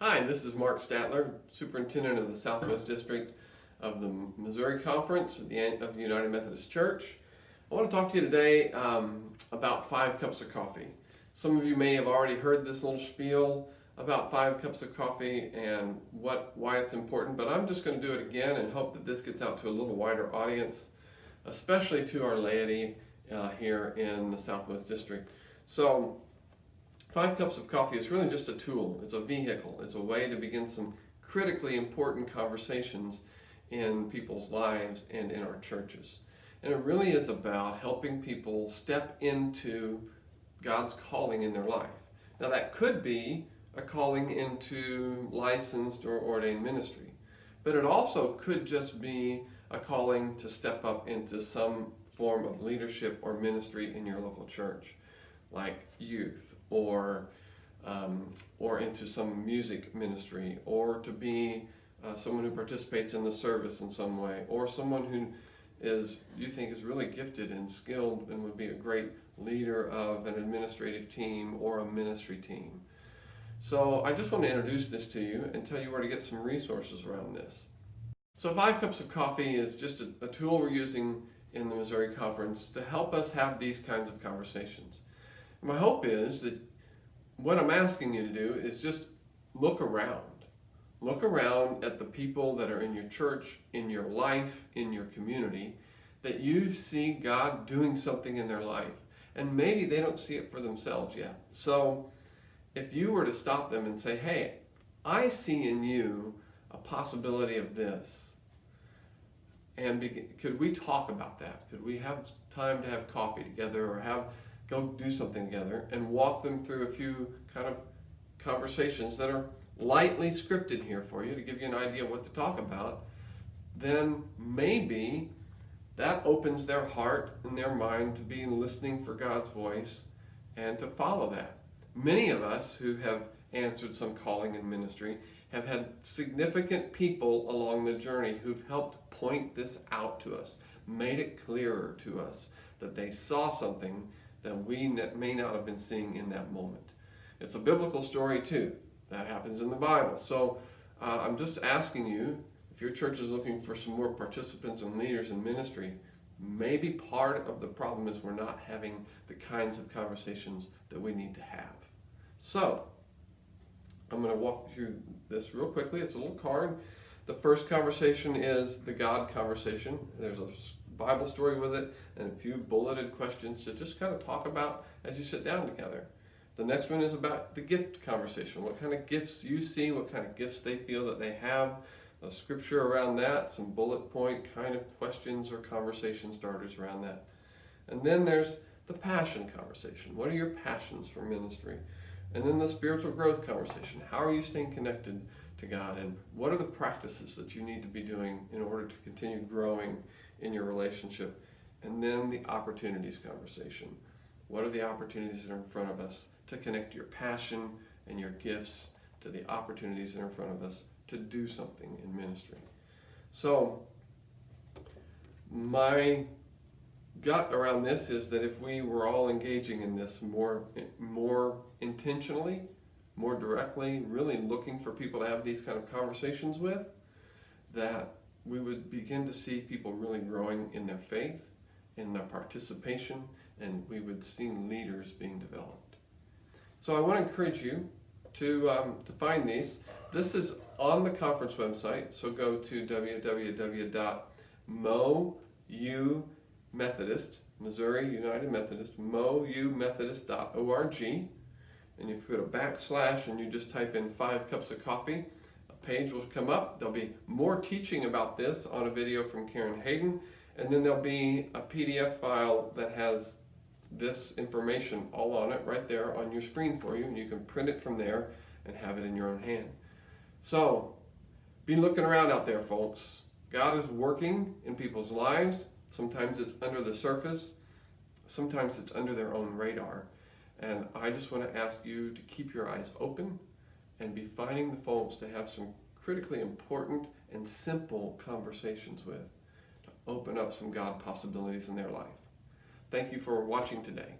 Hi, this is Mark Statler, Superintendent of the Southwest District of the Missouri Conference of the United Methodist Church. I want to talk to you today about 5 cups of coffee. Some of you may have already heard this little spiel about 5 cups of coffee and why it's important, but I'm just going to do it again and hope that this gets out to a little wider audience, especially to our laity here in the Southwest District. So 5 cups of coffee is really just a tool. It's a vehicle. It's a way to begin some critically important conversations in people's lives and in our churches. And it really is about helping people step into God's calling in their life. Now that could be a calling into licensed or ordained ministry, but it also could just be a calling to step up into some form of leadership or ministry in your local church, like youth, or into some music ministry, or to be someone who participates in the service in some way, or someone who you think is really gifted and skilled and would be a great leader of an administrative team or a ministry team. So I just want to introduce this to you and tell you where to get some resources around this. So 5 cups of coffee is just a tool we're using in the Missouri Conference to help us have these kinds of conversations. My hope is that what I'm asking you to do is just look around. Look around at the people that are in your church, in your life, in your community, that you see God doing something in their life. And maybe they don't see it for themselves yet. So if you were to stop them and say, hey, I see in you a possibility of this, and could we talk about that? Could we have time to have coffee together, or go do something together, and walk them through a few kind of conversations that are lightly scripted here for you to give you an idea of what to talk about? Then maybe that opens their heart and their mind to be listening for God's voice and to follow that. Many of us who have answered some calling in ministry have had significant people along the journey who've helped point this out to us, made it clearer to us that they saw something that we may not have been seeing in that moment. It's a biblical story too. That happens in the Bible. So I'm just asking you, if your church is looking for some more participants and leaders in ministry, maybe part of the problem is we're not having the kinds of conversations that we need to have. So I'm going to walk through this real quickly. It's a little card. The first conversation is the God conversation. There's a Bible story with it and a few bulleted questions to just kind of talk about as you sit down together. The next one is about the gift conversation. What kind of gifts you see, what kind of gifts they feel that they have, a scripture around that, some bullet point kind of questions or conversation starters around that. And then there's the passion conversation. What are your passions for ministry? And then the spiritual growth conversation. How are you staying connected to God? And what are the practices that you need to be doing in order to continue growing in your relationship? And then the opportunities conversation. What are the opportunities that are in front of us to connect your passion and your gifts to the opportunities that are in front of us to do something in ministry? So my gut around this is that if we were all engaging in this more intentionally, more directly, really looking for people to have these kind of conversations with, that we would begin to see people really growing in their faith, in their participation, and we would see leaders being developed. So I want to encourage you to find these. This is on the conference website, so go to www.MOUMethodist, Missouri United Methodist, MOUMethodist.org, and if you put a / and you just type in 5 cups of coffee, a page will come up. There'll be more teaching about this on a video from Karen Hayden, and then there'll be a PDF file that has this information all on it right there on your screen for you, and you can print it from there and have it in your own hand. So be looking around out there, folks. God is working in people's lives. Sometimes it's under the surface, sometimes it's under their own radar. And I just want to ask you to keep your eyes open and be finding the folks to have some critically important and simple conversations with, to open up some God possibilities in their life. Thank you for watching today.